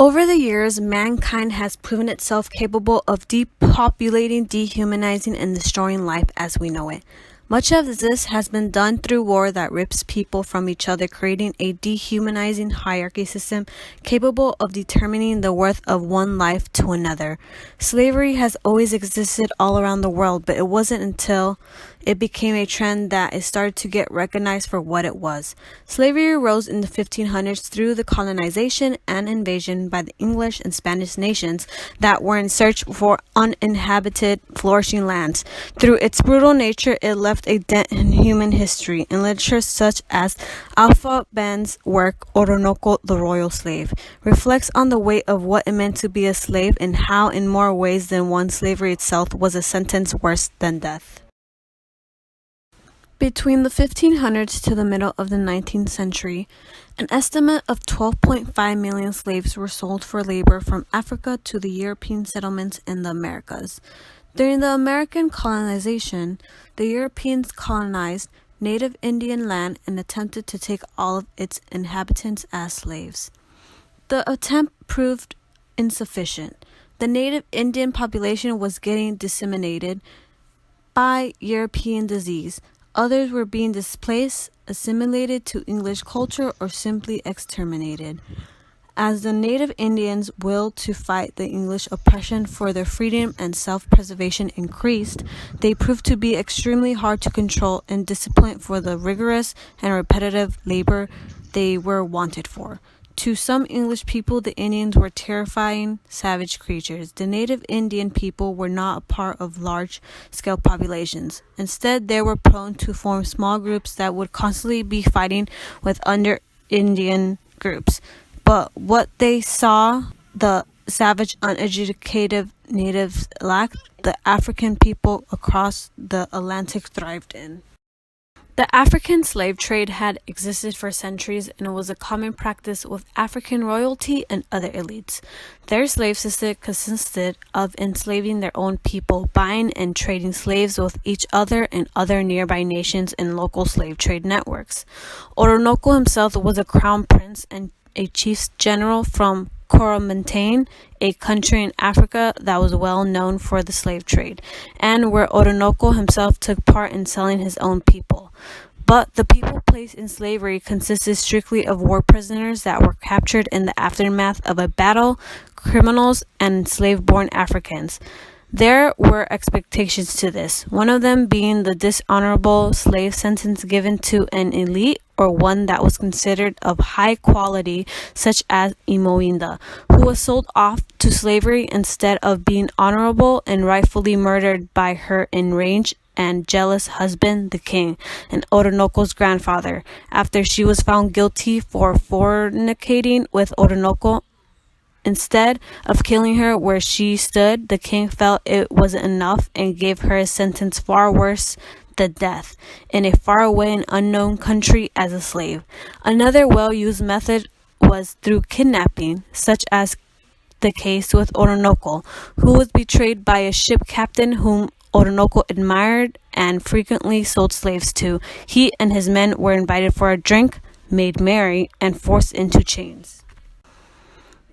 Over the years, mankind has proven itself capable of depopulating, dehumanizing, and destroying life as we know it. Much of this has been done through war that rips people from each other, creating a dehumanizing hierarchy system capable of determining the worth of one life to another. Slavery has always existed all around the world, but it wasn't until it became a trend that it started to get recognized for what it was. Slavery arose in the 1500s through the colonization and invasion by the English and Spanish nations that were in search for uninhabited, flourishing lands. Through its brutal nature, it left a dent in human history. In literature such as Alpha Ben's work, Oroonoko, the Royal Slave, reflects on the weight of what it meant to be a slave and how, in more ways than one, slavery itself was a sentence worse than death. Between the 1500s to the middle of the 19th century, an estimate of 12.5 million slaves were sold for labor from Africa to the European settlements in the Americas. During the American colonization, the Europeans colonized native Indian land and attempted to take all of its inhabitants as slaves. The attempt proved insufficient. The native Indian population was getting disseminated by European disease. Others were being displaced, assimilated to English culture, or simply exterminated. As the native Indians' will to fight the English oppression for their freedom and self-preservation increased, they proved to be extremely hard to control and discipline for the rigorous and repetitive labor they were wanted for. To some English people, the Indians were terrifying, savage creatures. The native Indian people were not a part of large-scale populations. Instead, they were prone to form small groups that would constantly be fighting with other Indian groups. But what they saw, the savage, uneducated natives lacked, the African people across the Atlantic thrived in. The African slave trade had existed for centuries, and it was a common practice with African royalty and other elites. Their slave system consisted of enslaving their own people, buying and trading slaves with each other and other nearby nations in local slave trade networks. Oroonoko himself was a crown prince and a chief general from Coromantane, a country in Africa that was well known for the slave trade, and where Oroonoko himself took part in selling his own people. But the people placed in slavery consisted strictly of war prisoners that were captured in the aftermath of a battle, criminals, and slave-born Africans. There were expectations to this, one of them being the dishonorable slave sentence given to an elite or one that was considered of high quality, such as Imoinda, who was sold off to slavery instead of being honorable and rightfully murdered by her enraged and jealous husband, the king, and Oroonoko's grandfather, after she was found guilty for fornicating with Oroonoko. Instead of killing her where she stood, the king felt it wasn't enough and gave her a sentence far worse than death, in a faraway and unknown country as a slave. Another well-used method was through kidnapping, such as the case with Oroonoko, who was betrayed by a ship captain whom Oroonoko admired and frequently sold slaves to. He and his men were invited for a drink, made merry, and forced into chains.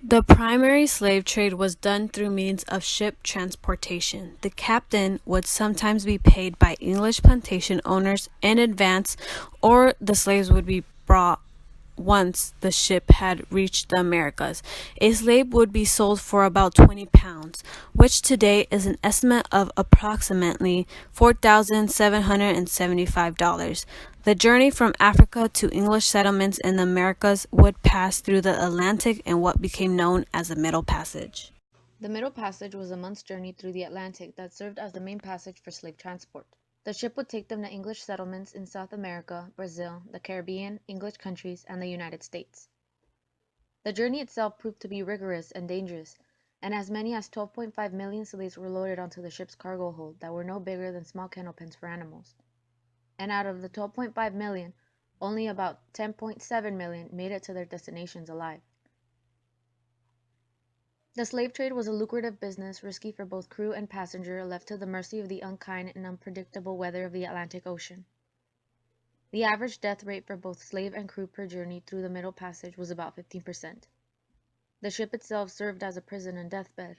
The primary slave trade was done through means of ship transportation. The captain would sometimes be paid by English plantation owners in advance, or the slaves would be brought once the ship had reached the Americas. A slave would be sold for about 20 pounds, which today is an estimate of approximately $4,775. The journey from Africa to English settlements in the Americas would pass through the Atlantic in what became known as the Middle Passage. The Middle Passage was a month's journey through the Atlantic that served as the main passage for slave transport. The ship would take them to English settlements in South America, Brazil, the Caribbean, English countries, and the United States. The journey itself proved to be rigorous and dangerous, and as many as 12.5 million slaves were loaded onto the ship's cargo hold that were no bigger than small kennel pens for animals. And out of the 12.5 million, only about 10.7 million made it to their destinations alive. The slave trade was a lucrative business, risky for both crew and passenger, left to the mercy of the unkind and unpredictable weather of the Atlantic Ocean. The average death rate for both slave and crew per journey through the Middle Passage was about 15%. The ship itself served as a prison and deathbed,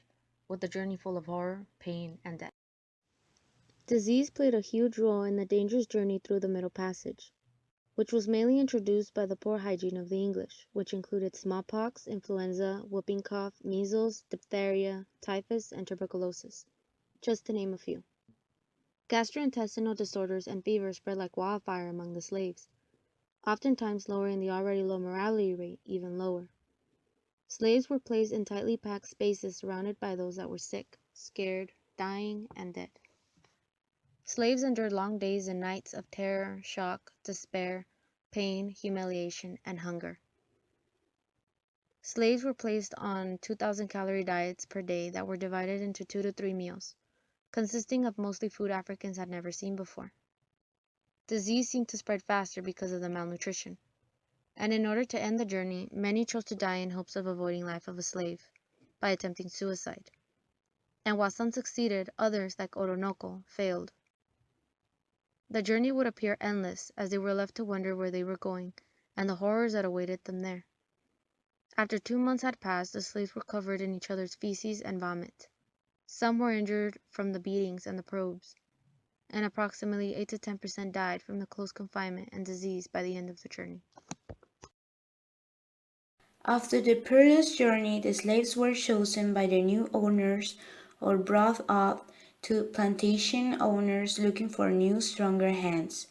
with a journey full of horror, pain, and death. Disease played a huge role in the dangerous journey through the Middle Passage, which was mainly introduced by the poor hygiene of the English, which included smallpox, influenza, whooping cough, measles, diphtheria, typhus, and tuberculosis, just to name a few. Gastrointestinal disorders and fevers spread like wildfire among the slaves, oftentimes lowering the already low mortality rate even lower. Slaves were placed in tightly packed spaces surrounded by those that were sick, scared, dying, and dead. Slaves endured long days and nights of terror, shock, despair, pain, humiliation, and hunger. Slaves were placed on 2,000-calorie diets per day that were divided into 2 to 3 meals, consisting of mostly food Africans had never seen before. Disease seemed to spread faster because of the malnutrition, and in order to end the journey, many chose to die in hopes of avoiding life of a slave by attempting suicide. And while some succeeded, others, like Oroonoko, failed. The journey would appear endless as they were left to wonder where they were going and the horrors that awaited them there. After 2 months had passed, the slaves were covered in each other's feces and vomit. Some were injured from the beatings and the probes, and approximately 8 to 10% died from the close confinement and disease by the end of the journey. After the perilous journey, the slaves were chosen by their new owners or brought up to plantation owners looking for new, stronger hands.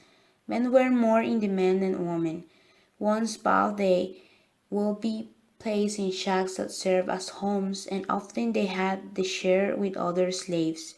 Men were more in demand than women. Once bought, they will be placed in shacks that serve as homes, and often they had to share with other slaves,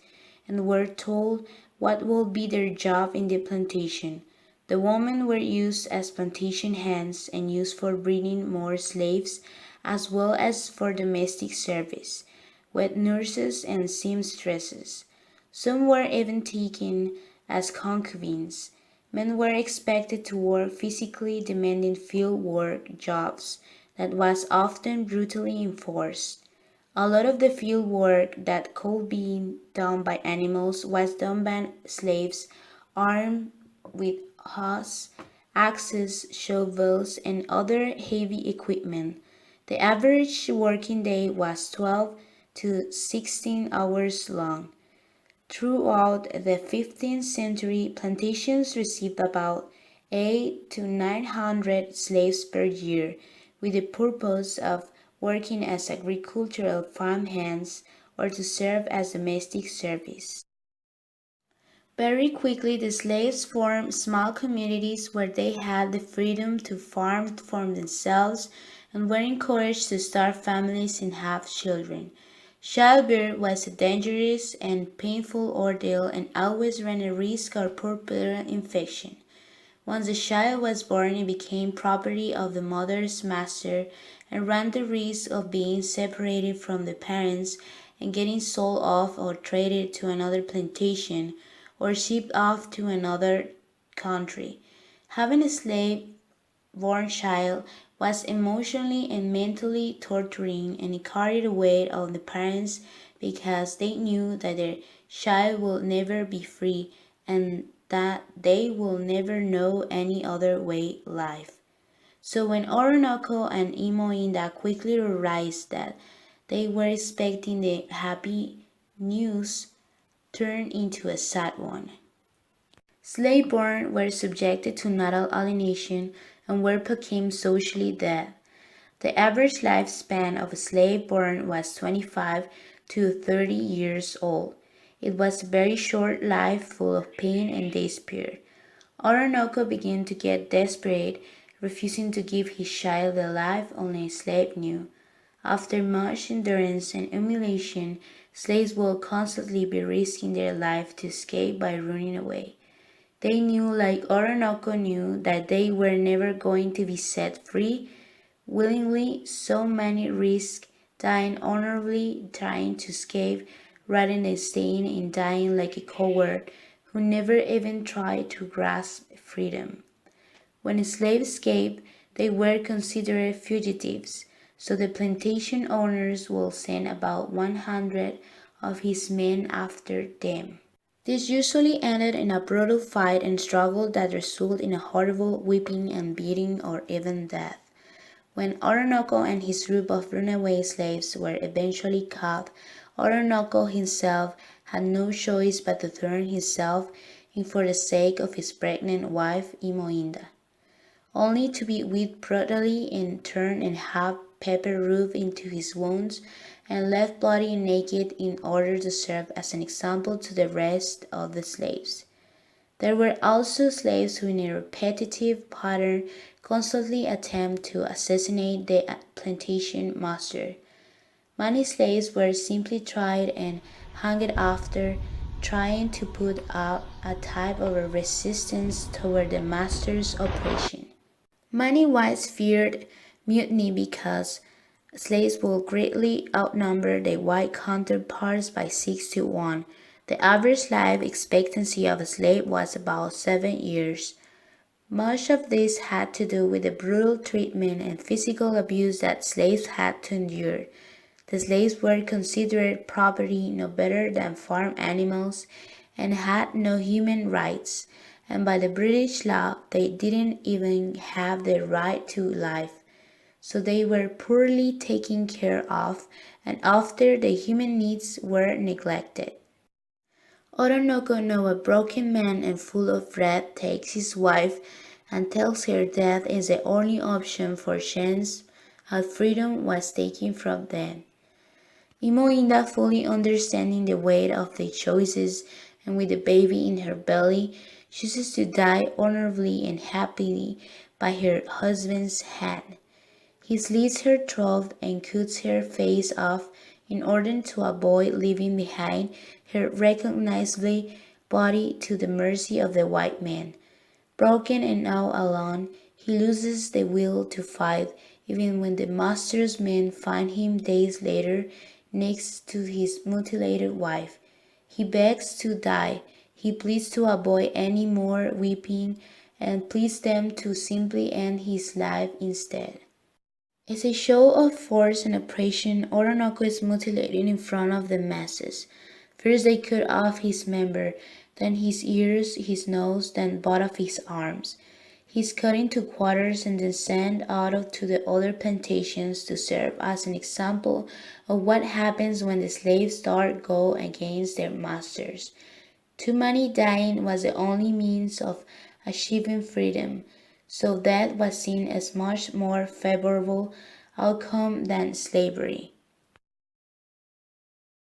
and were told what will be their job in the plantation. The women were used as plantation hands and used for breeding more slaves as well as for domestic service, wet nurses and seamstresses. Some were even taken as concubines. Men were expected to work physically demanding field work jobs that was often brutally enforced. A lot of the field work that could be done by animals was done by slaves armed with hoes, axes, shovels, and other heavy equipment. The average working day was 12 to 16 hours long. Throughout the 15th century, plantations received about 8 to 900 slaves per year, with the purpose of working as agricultural farm hands or to serve as domestic service. Very quickly, the slaves formed small communities where they had the freedom to farm for themselves and were encouraged to start families and have children. Childbirth was a dangerous and painful ordeal and always ran a risk of puerperal infection. Once the child was born, it became property of the mother's master and ran the risk of being separated from the parents and getting sold off or traded to another plantation or shipped off to another country. Having a slave born child was emotionally and mentally torturing, and it carried the weight of the parents because they knew that their child will never be free and that they will never know any other way life. So when Oroonoko and Imoinda quickly realized that they were expecting the happy news turned into a sad one. Slave-born were subjected to natal alienation and were became socially dead. The average lifespan of a slave born was 25 to 30 years old. It was a very short life full of pain and despair. Oroonoko began to get desperate, refusing to give his child the life only a slave knew. After much endurance and humiliation, slaves will constantly be risking their life to escape by running away. They knew, like Oroonoko knew, that they were never going to be set free willingly, so many risked dying honorably trying to escape rather than staying and dying like a coward who never even tried to grasp freedom. When slaves escaped, they were considered fugitives, so the plantation owners will send about 100 of his men after them. This usually ended in a brutal fight and struggle that resulted in a horrible whipping and beating or even death. When Oroonoko and his group of runaway slaves were eventually caught, Oroonoko himself had no choice but to turn himself in for the sake of his pregnant wife Imoinda, only to be whipped brutally and turned and have pepper rubbed into his wounds and left bloody and naked in order to serve as an example to the rest of the slaves. There were also slaves who in a repetitive pattern constantly attempt to assassinate the plantation master. Many slaves were simply tried and hanged after trying to put up a type of a resistance toward the master's oppression. Many whites feared mutiny because slaves will greatly outnumber their white counterparts by 6 to 1. The average life expectancy of a slave was about 7 years. Much of this had to do with the brutal treatment and physical abuse that slaves had to endure. The slaves were considered property no better than farm animals and had no human rights, and by the British law they didn't even have the right to life. So they were poorly taken care of, and after their human needs were neglected. Oroonoko, now a broken man and full of wrath, takes his wife and tells her death is the only option for chance as freedom was taken from them. Imoinda, fully understanding the weight of their choices and with the baby in her belly, chooses to die honorably and happily by her husband's hand. He slits her throat and cuts her face off in order to avoid leaving behind her recognizable body to the mercy of the white man. Broken and now alone, he loses the will to fight even when the master's men find him days later next to his mutilated wife. He begs to die. He pleads to avoid any more weeping and pleads them to simply end his life instead. As a show of force and oppression, Oroonoko is mutilated in front of the masses. First they cut off his member, then his ears, his nose, then both of his arms. He is cut into quarters and then sent out to the other plantations to serve as an example of what happens when the slaves start go against their masters. Too many dying was the only means of achieving freedom, so that was seen as much more favorable outcome than slavery.